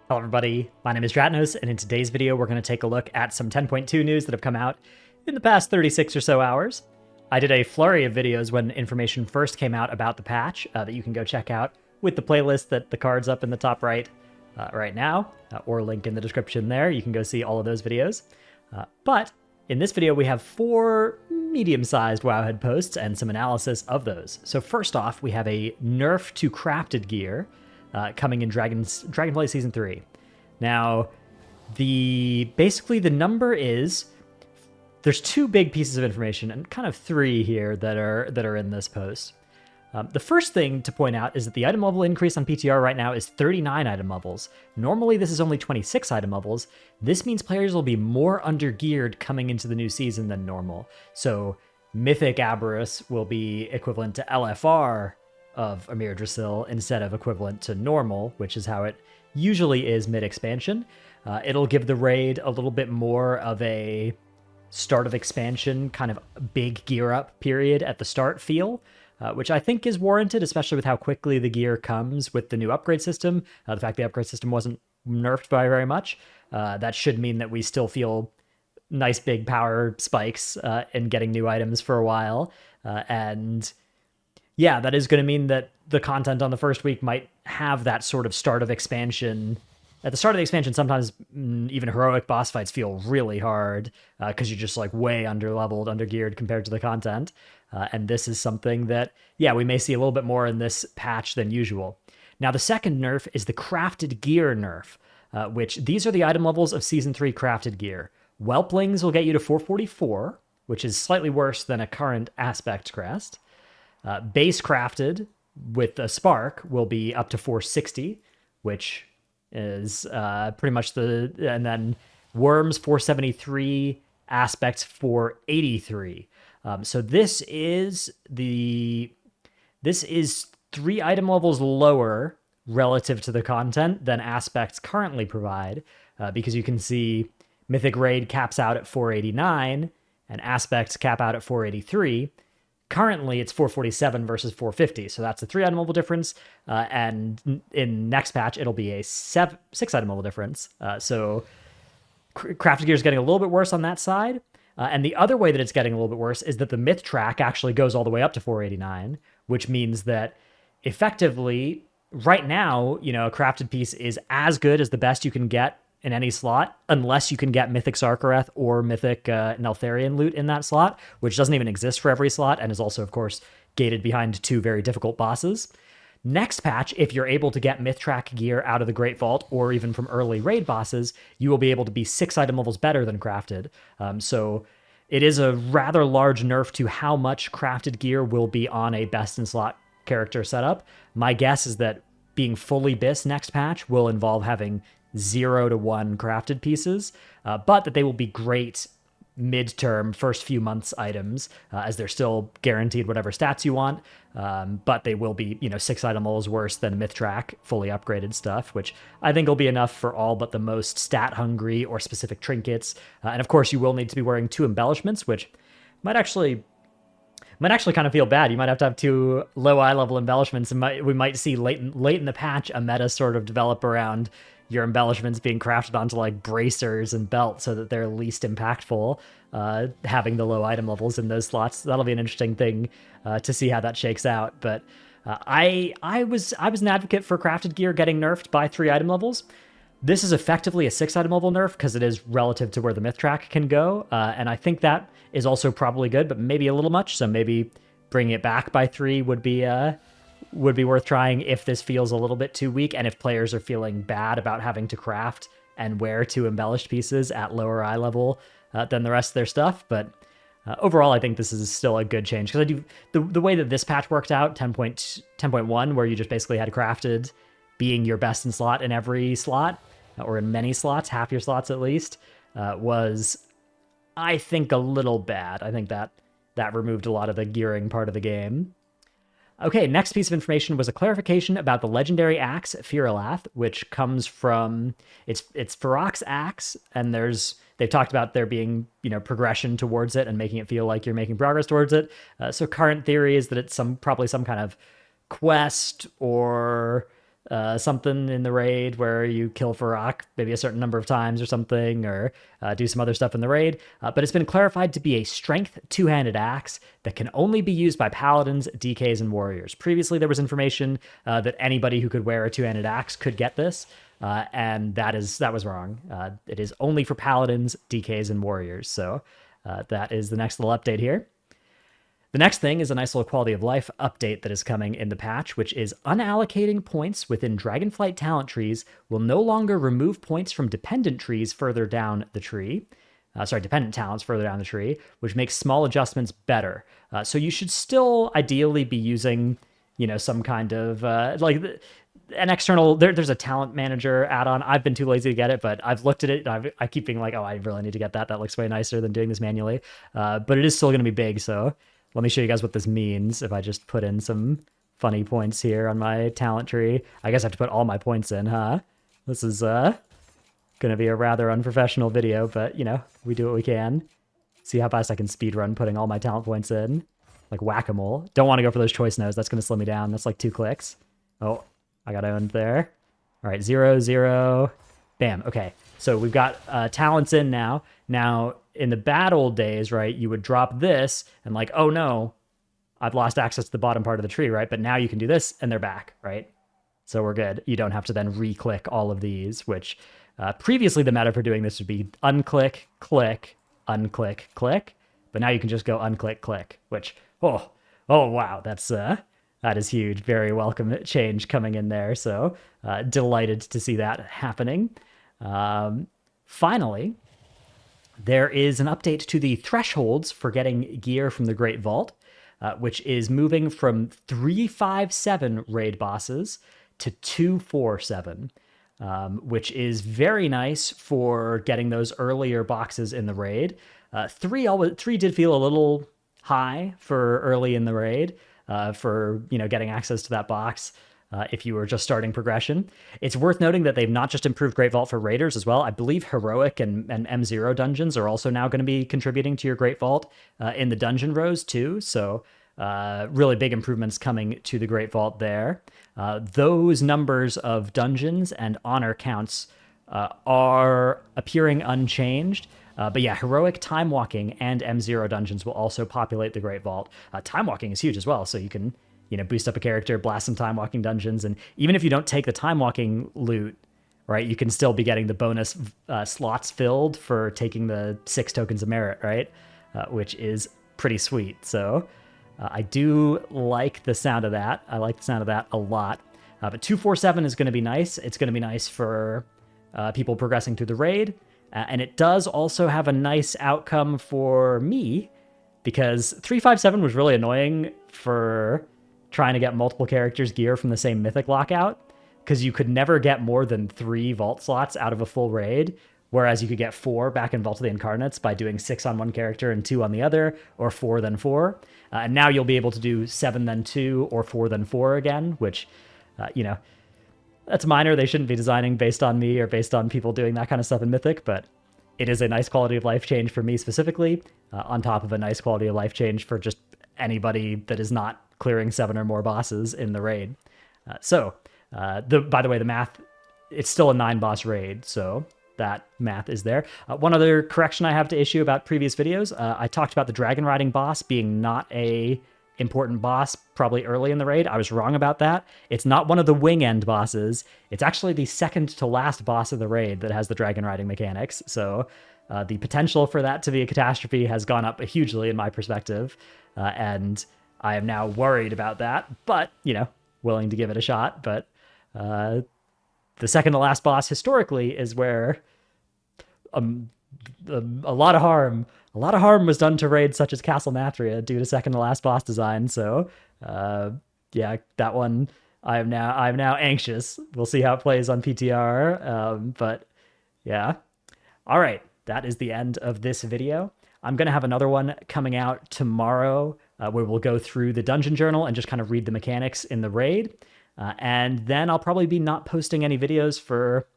Hello everybody, my name is Dratnos, and in today's video we're going to take a look at some 10.2 news that have come out in the past 36 or so hours. I did a flurry of videos when information first came out about the patch that you can go check out with the playlist that the card's up in the top right right now, or link in the description there. You can go see all of those videos. But in this video we have 4 medium-sized Wowhead posts and some analysis of those. So first off, we have a Nerf to crafted gear coming in Dragonflight Season 3. Now, basically the number is, there's 2 big pieces of information and kind of 3 here that are in this post. The first thing to point out is that the item level increase on PTR right now is 39 item levels. Normally this is only 26 item levels. This means players will be more undergeared coming into the new season than normal. So Mythic Aberrus will be equivalent to LFR of Amir Drasil instead of equivalent to normal, which is how it usually is mid-expansion. It'll give the raid a little bit more of a start of expansion, kind of big gear up period at the start feel, which I think is warranted, especially with how quickly the gear comes with the new upgrade system. The fact the upgrade system wasn't nerfed by very much, that should mean that we still feel nice big power spikes in getting new items for a while. And yeah, that is going to mean that the content on the first week might have that sort of start of expansion. At the start of the expansion, sometimes even heroic boss fights feel really hard because you're just like way underleveled, undergeared compared to the content. And this is something that, yeah, we may see a little bit more in this patch than usual. Now, the second nerf is the crafted gear nerf, which these are the item levels of Season 3 crafted gear. Whelplings will get you to 444, which is slightly worse than a current Aspect crest. Base crafted with a spark will be up to 460, which is pretty much and then worms 473, aspects 483. So this is 3 item levels lower relative to the content than aspects currently provide, because you can see Mythic Raid caps out at 489 and aspects cap out at 483. Currently, it's 447 versus 450, so that's a 3 item level difference, and in next patch, it'll be a 6 item level difference. So crafted gear is getting a little bit worse on that side, and the other way that it's getting a little bit worse is that the myth track actually goes all the way up to 489, which means that effectively, right now, a crafted piece is as good as the best you can get in any slot, unless you can get Mythic Sarkareth or Mythic Neltharion loot in that slot, which doesn't even exist for every slot and is also, of course, gated behind 2 very difficult bosses. Next patch, if you're able to get Myth Track gear out of the Great Vault or even from early raid bosses, you will be able to be 6 item levels better than crafted. So it is a rather large nerf to how much crafted gear will be on a best-in-slot character setup. My guess is that being fully BIS next patch will involve having 0 to 1 crafted pieces, but that they will be great midterm first few months items, as they're still guaranteed whatever stats you want, but they will be 6 item levels worse than Myth Track fully upgraded stuff, which I think will be enough for all but the most stat hungry or specific trinkets. And of course you will need to be wearing 2 embellishments, which might actually kind of feel bad. You might have to have 2 low eye level embellishments, and we might see late in the patch a meta sort of develop around your embellishments being crafted onto like bracers and belts so that they're least impactful, having the low item levels in those slots. That'll be an interesting thing to see how that shakes out. But I was an advocate for crafted gear getting nerfed by 3 item levels. This is effectively a 6 item level nerf because it is relative to where the myth track can go, and I think that is also probably good, but maybe a little much. So maybe bringing it back by 3 would be worth trying if this feels a little bit too weak and if players are feeling bad about having to craft and wear 2 embellished pieces at lower eye level than the rest of their stuff. But overall, I think this is still a good change, because the way that this patch worked out, 10.1, where you just basically had crafted being your best in slot in every slot, or in many slots, half your slots at least, was, I think, a little bad. I think that removed a lot of the gearing part of the game. Okay, next piece of information was a clarification about the legendary axe Firalath, which comes from it's Farok's axe, and they've talked about there being progression towards it and making it feel like you're making progress towards it. So current theory is that it's probably some kind of quest or something in the raid where you kill Farrak maybe a certain number of times or something, or do some other stuff in the raid. But it's been clarified to be a strength two-handed axe that can only be used by paladins, DKs, and warriors. Previously, there was information that anybody who could wear a two-handed axe could get this, and that was wrong. It is only for paladins, DKs, and warriors. So that is the next little update here. The next thing is a nice little quality of life update that is coming in the patch, which is unallocating points within Dragonflight talent trees will no longer remove points from dependent trees further down the tree. Dependent talents further down the tree, which makes small adjustments better. So you should still ideally be using, some kind of an external. There's a talent manager add-on. I've been too lazy to get it, but I've looked at it. And I keep being like, oh, I really need to get that. That looks way nicer than doing this manually. But it is still going to be big, so. Let me show you guys what this means if I just put in some funny points here on my talent tree. I guess I have to put all my points in, huh? This is going to be a rather unprofessional video, but, we do what we can. See how fast I can speedrun putting all my talent points in. Like whack-a-mole. Don't want to go for those choice nodes. That's going to slow me down. That's like 2 clicks. Oh, I got owned there. All right, 0, 0. Bam. Okay, so we've got talents in now. Now, in the bad old days, right, you would drop this and like, oh no, I've lost access to the bottom part of the tree, right? But now you can do this and they're back, right? So we're good. You don't have to then re-click all of these, which previously the meta for doing this would be unclick, click, unclick, click. But now you can just go unclick, click, which, oh wow, that is huge. Very welcome change coming in there. So delighted to see that happening. Finally, there is an update to the thresholds for getting gear from the Great Vault, which is moving from 357 raid bosses to 247, which is very nice for getting those earlier boxes in the raid. 3 did feel a little high for early in the raid, for getting access to that box. If you were just starting progression. It's worth noting that they've not just improved Great Vault for raiders as well. I believe Heroic and M0 dungeons are also now going to be contributing to your Great Vault in the dungeon rows too. So really big improvements coming to the Great Vault there. Those numbers of dungeons and honor counts are appearing unchanged. But yeah, Heroic, Time Walking, and M0 dungeons will also populate the Great Vault. Time Walking is huge as well, so you can boost up a character, blast some time walking dungeons, and even if you don't take the time walking loot, right, you can still be getting the bonus slots filled for taking the 6 tokens of merit, right, which is pretty sweet. So I do like the sound of that. I like the sound of that a lot. But 247 is going to be nice. It's going to be nice for people progressing through the raid, and it does also have a nice outcome for me because 357 was really annoying for trying to get multiple characters' gear from the same mythic lockout, because you could never get more than 3 vault slots out of a full raid, whereas you could get 4 back in Vault of the Incarnates by doing 6 on one character and 2 on the other, or 4 then 4. And now you'll be able to do 7 then 2, or 4 then 4 again, which, that's minor. They shouldn't be designing based on me or based on people doing that kind of stuff in Mythic, but it is a nice quality of life change for me specifically, on top of a nice quality of life change for just anybody that is not clearing 7 or more bosses in the raid. By the way, the math, it's still a 9-boss raid, so that math is there. One other correction I have to issue about previous videos. I talked about the dragon riding boss being not a important boss probably early in the raid. I was wrong about that. It's not one of the wing end bosses. It's actually the second to last boss of the raid that has the dragon riding mechanics. So the potential for that to be a catastrophe has gone up hugely in my perspective, and I am now worried about that, but, willing to give it a shot. But the second to last boss historically is where a lot of harm was done to raids such as Castle Nathria due to second to last boss design. So yeah, that one I'm now anxious. We'll see how it plays on PTR. But yeah. All right. That is the end of this video. I'm going to have another one coming out tomorrow where we'll go through the dungeon journal and just kind of read the mechanics in the raid. And then I'll probably be not posting any videos for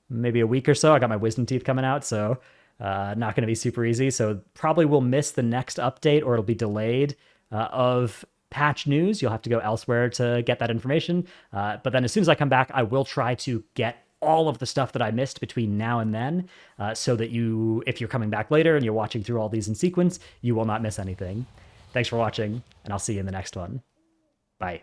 maybe a week or so. I got my wisdom teeth coming out, so not going to be super easy. So probably we'll miss the next update, or it'll be delayed, of patch news, you'll have to go elsewhere to get that information. But then as soon as I come back, I will try to get all of the stuff that I missed between now and then, so that you, if you're coming back later and you're watching through all these in sequence, you will not miss anything. Thanks for watching, and I'll see you in the next one. Bye.